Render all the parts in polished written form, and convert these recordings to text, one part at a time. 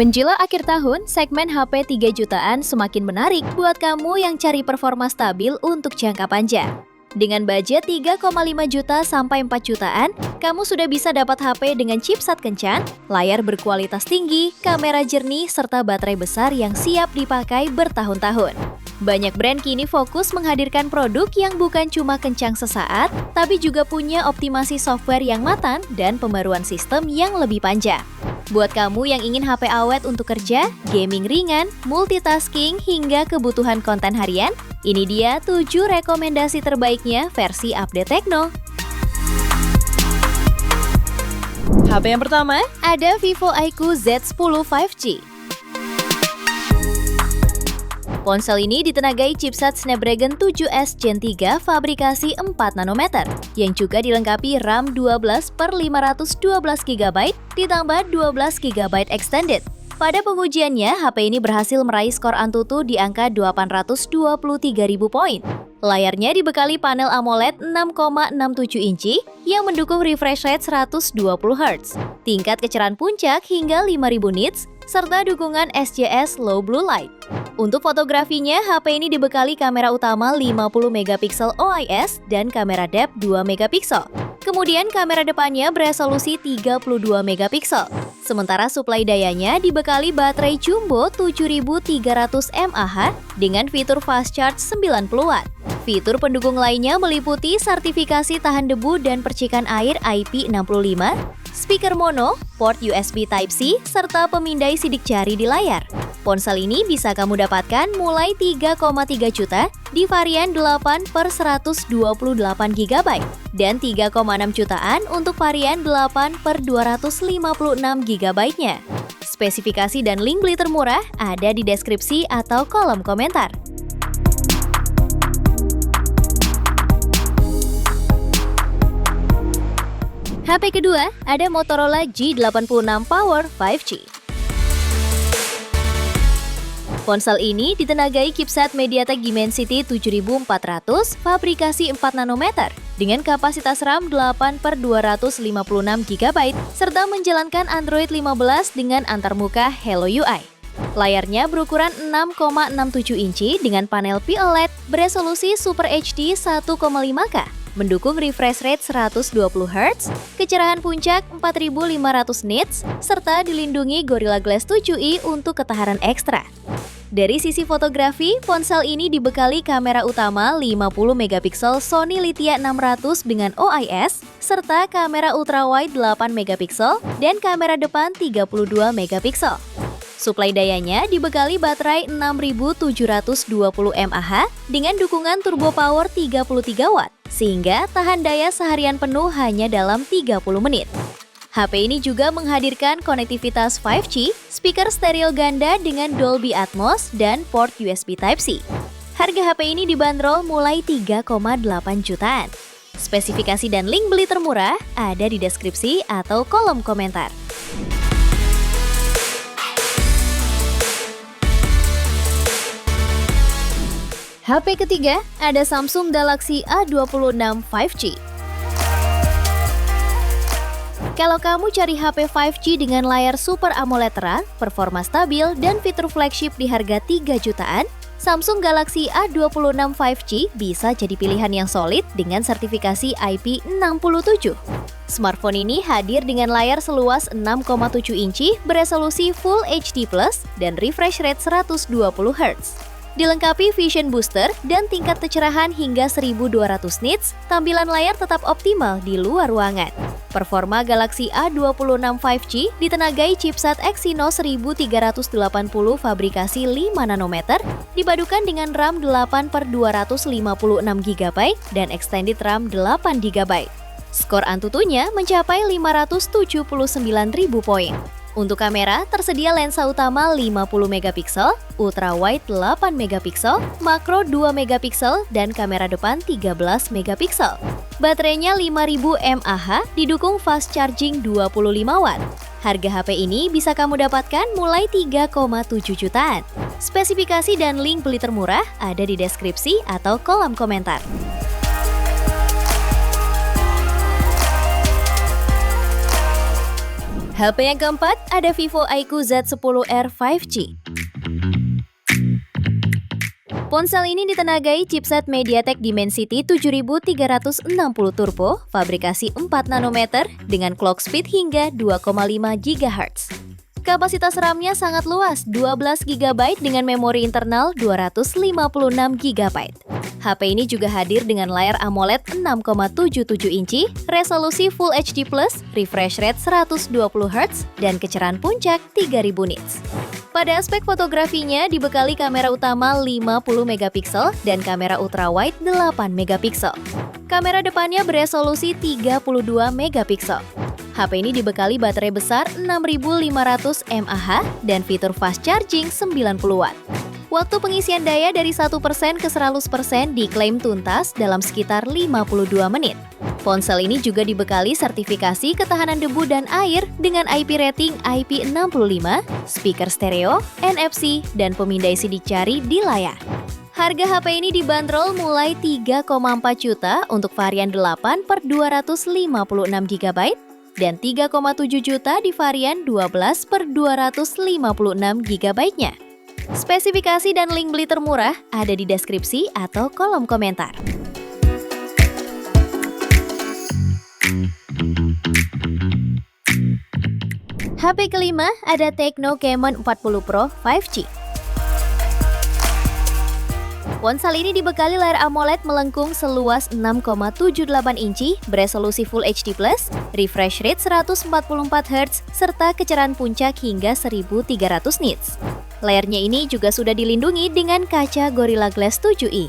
Menjelang akhir tahun, segmen HP 3 jutaan semakin menarik buat kamu yang cari performa stabil untuk jangka panjang. Dengan budget 3,5 juta sampai 4 jutaan, kamu sudah bisa dapat HP dengan chipset kencang, layar berkualitas tinggi, kamera jernih, serta baterai besar yang siap dipakai bertahun-tahun. Banyak brand kini fokus menghadirkan produk yang bukan cuma kencang sesaat, tapi juga punya optimasi software yang matang dan pembaruan sistem yang lebih panjang. Buat kamu yang ingin HP awet untuk kerja, gaming ringan, multitasking, hingga kebutuhan konten harian, ini dia 7 rekomendasi terbaiknya versi update Tecno. HP yang pertama, ada Vivo iQOO Z10 5G. Ponsel ini ditenagai chipset Snapdragon 7S Gen 3 fabrikasi 4 nanometer, yang juga dilengkapi RAM 12/512GB ditambah 12GB extended. Pada pengujiannya, HP ini berhasil meraih skor Antutu di angka 823.000 poin. Layarnya dibekali panel AMOLED 6,67 inci yang mendukung refresh rate 120Hz, tingkat kecerahan puncak hingga 5000 nits, serta dukungan SJS Low Blue Light. Untuk fotografinya, HP ini dibekali kamera utama 50 megapiksel OIS dan kamera depth 2 megapiksel. Kemudian kamera depannya beresolusi 32 megapiksel. Sementara suplai dayanya dibekali baterai jumbo 7300 mAh dengan fitur fast charge 90 Watt. Fitur pendukung lainnya meliputi sertifikasi tahan debu dan percikan air IP65, speaker mono, port USB Type-C, serta pemindai sidik jari di layar. Ponsel ini bisa kamu dapatkan mulai 3,3 juta di varian 8/128GB dan 3,6 jutaan untuk varian 8/256GB-nya. Spesifikasi dan link beli termurah ada di deskripsi atau kolom komentar. HP kedua, ada Motorola G86 Power 5G. Ponsel ini ditenagai chipset MediaTek Dimensity 7400 fabrikasi 4 nanometer dengan kapasitas RAM 8/256GB serta menjalankan Android 15 dengan antarmuka Hello UI. Layarnya berukuran 6,67 inci dengan panel POLED beresolusi Super HD 1,5K, mendukung refresh rate 120Hz, kecerahan puncak 4500 nits, serta dilindungi Gorilla Glass 7i untuk ketahanan ekstra. Dari sisi fotografi, ponsel ini dibekali kamera utama 50 megapiksel Sony Lithia 600 dengan OIS, serta kamera ultrawide 8 megapiksel dan kamera depan 32 megapiksel. Suplai dayanya dibekali baterai 6720 mAh dengan dukungan turbo power 33 Watt, sehingga tahan daya seharian penuh hanya dalam 30 menit. HP ini juga menghadirkan konektivitas 5G, speaker stereo ganda dengan Dolby Atmos, dan port USB Type-C. Harga HP ini dibanderol mulai 3,8 jutaan. Spesifikasi dan link beli termurah ada di deskripsi atau kolom komentar. HP ketiga, ada Samsung Galaxy A26 5G. Kalau kamu cari HP 5G dengan layar Super AMOLED terang, performa stabil, dan fitur flagship di harga 3 jutaan, Samsung Galaxy A26 5G bisa jadi pilihan yang solid dengan sertifikasi IP67. Smartphone ini hadir dengan layar seluas 6,7 inci beresolusi Full HD+, dan refresh rate 120Hz. Dilengkapi Vision Booster dan tingkat kecerahan hingga 1200 nits, tampilan layar tetap optimal di luar ruangan. Performa Galaxy A26 5G ditenagai chipset Exynos 1380 fabrikasi 5 nanometer, dipadukan dengan RAM 8/256GB dan extended RAM 8GB. Skor Antutunya mencapai 579.000 poin. Untuk kamera, tersedia lensa utama 50 megapiksel, ultrawide 8 megapiksel, makro 2 megapiksel, dan kamera depan 13 megapiksel. Baterainya 5000 mAh, didukung fast charging 25 Watt. Harga HP ini bisa kamu dapatkan mulai 3,7 jutaan. Spesifikasi dan link beli termurah ada di deskripsi atau kolom komentar. HP yang keempat ada Vivo iQOO Z10R 5G. Ponsel ini ditenagai chipset MediaTek Dimensity 7360 Turbo, fabrikasi 4 nanometer dengan clock speed hingga 2,5 GHz. Kapasitas RAM-nya sangat luas, 12 GB dengan memori internal 256 GB. HP ini juga hadir dengan layar AMOLED 6,77 inci, resolusi Full HD+, refresh rate 120 Hz, dan kecerahan puncak 3000 nits. Pada aspek fotografinya dibekali kamera utama 50 megapiksel dan kamera ultrawide 8 megapiksel. Kamera depannya beresolusi 32 megapiksel. HP ini dibekali baterai besar 6500 mAh dan fitur fast charging 90 Watt. Waktu pengisian daya dari 1% ke 100% diklaim tuntas dalam sekitar 52 menit. Ponsel ini juga dibekali sertifikasi ketahanan debu dan air dengan IP rating IP65, speaker stereo, NFC, dan pemindai sidik jari di layar. Harga HP ini dibanderol mulai 3,4 juta untuk varian 8 per 256 GB dan 3,7 juta di varian 12 per 256 GB-nya. Spesifikasi dan link beli termurah ada di deskripsi atau kolom komentar. HP kelima ada Tecno Camon 40 Pro 5G. Ponsel ini dibekali layar AMOLED melengkung seluas 6,78 inci, beresolusi Full HD+, refresh rate 144 Hz, serta kecerahan puncak hingga 1300 nits. Layarnya ini juga sudah dilindungi dengan kaca Gorilla Glass 7i.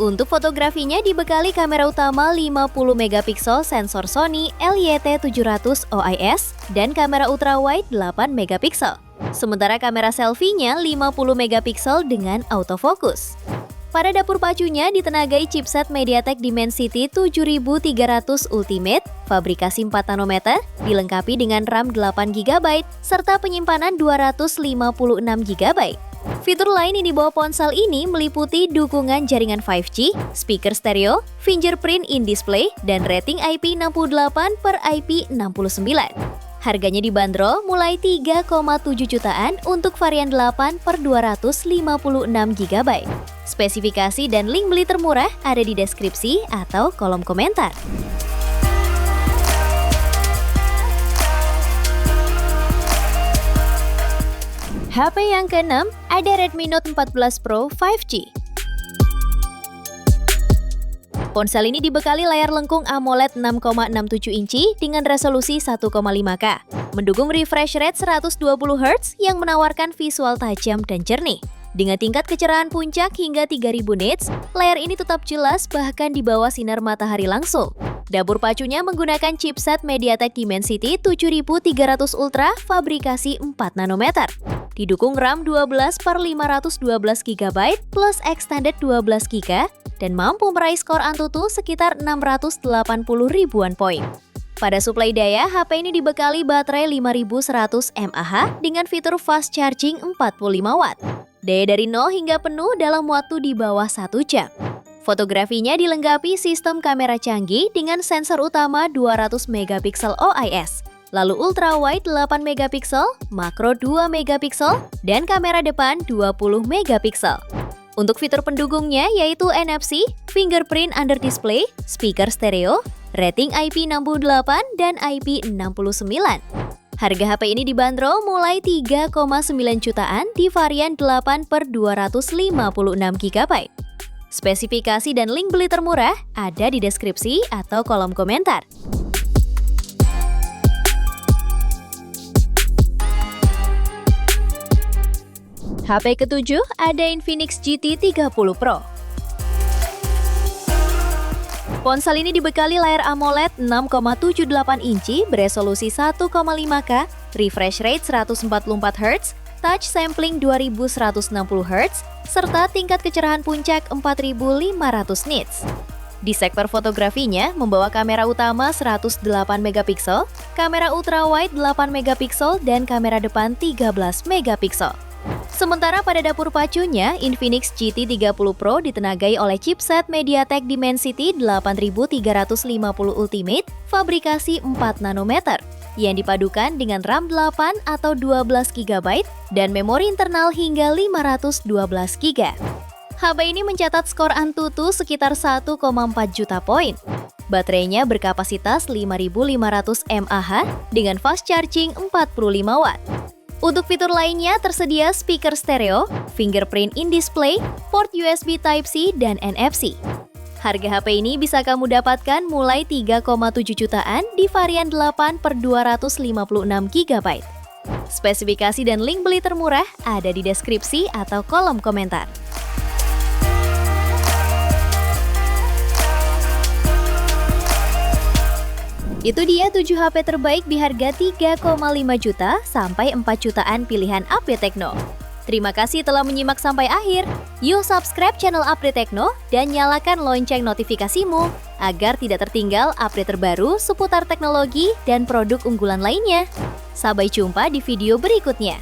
Untuk fotografinya dibekali kamera utama 50 megapiksel sensor Sony LYT700 OIS dan kamera ultrawide 8 megapiksel. Sementara kamera selfie-nya 50 megapiksel dengan autofocus. Pada dapur pacunya ditenagai chipset MediaTek Dimensity 7300 Ultimate, fabrikasi 4 nanometer, dilengkapi dengan RAM 8 GB, serta penyimpanan 256 GB. Fitur lain yang dibawa ponsel ini meliputi dukungan jaringan 5G, speaker stereo, fingerprint in display, dan rating IP68 per IP69. Harganya dibanderol mulai 3,7 jutaan untuk varian 8 per 256 GB. Spesifikasi dan link beli termurah ada di deskripsi atau kolom komentar. HP yang keenam ada Redmi Note 14 Pro 5G. Ponsel ini dibekali layar lengkung AMOLED 6,67 inci dengan resolusi 1,5K. Mendukung refresh rate 120 Hz yang menawarkan visual tajam dan jernih. Dengan tingkat kecerahan puncak hingga 3000 nits, layar ini tetap jelas bahkan di bawah sinar matahari langsung. Dapur pacunya menggunakan chipset MediaTek Dimensity 7300 Ultra fabrikasi 4 nanometer. Didukung RAM 12 per 512 GB plus extended 12 GB dan mampu meraih skor Antutu sekitar 680 ribuan poin. Pada suplai daya, HP ini dibekali baterai 5100 mAh dengan fitur fast charging 45 Watt. Daya dari 0 hingga penuh dalam waktu di bawah 1 jam. Fotografinya dilengkapi sistem kamera canggih dengan sensor utama 200 megapiksel OIS, lalu ultrawide 8 megapiksel, makro 2 megapiksel, dan kamera depan 20 megapiksel. Untuk fitur pendukungnya yaitu NFC, fingerprint under display, speaker stereo, rating IP68 dan IP69. Harga HP ini dibanderol mulai 3,9 jutaan di varian 8 per 256 GB. Spesifikasi dan link beli termurah ada di deskripsi atau kolom komentar. HP ketujuh ada Infinix GT 30 Pro. Ponsel ini dibekali layar AMOLED 6,78 inci beresolusi 1,5K, refresh rate 144 Hz, touch sampling 2160 Hz, serta tingkat kecerahan puncak 4500 nits. Di sektor fotografinya membawa kamera utama 108 megapiksel, kamera ultrawide 8 megapiksel, dan kamera depan 13 megapiksel. Sementara pada dapur pacunya, Infinix GT 30 Pro ditenagai oleh chipset MediaTek Dimensity 8350 Ultimate, fabrikasi 4 nanometer. yang dipadukan dengan RAM 8 atau 12 GB dan memori internal hingga 512 GB. HP ini mencatat skor Antutu sekitar 1,4 juta poin. Baterainya berkapasitas 5.500 mAh dengan fast charging 45 Watt. Untuk fitur lainnya tersedia speaker stereo, fingerprint in display, port USB Type-C, dan NFC. Harga HP ini bisa kamu dapatkan mulai 3,7 jutaan di varian 8 per 256 GB. Spesifikasi dan link beli termurah ada di deskripsi atau kolom komentar. Itu dia 7 HP terbaik di harga 3,5 juta sampai 4 jutaan pilihan Update Tekno. Terima kasih telah menyimak sampai akhir. Yuk subscribe channel Update Tekno dan nyalakan lonceng notifikasimu agar tidak tertinggal update terbaru seputar teknologi dan produk unggulan lainnya. Sampai jumpa di video berikutnya.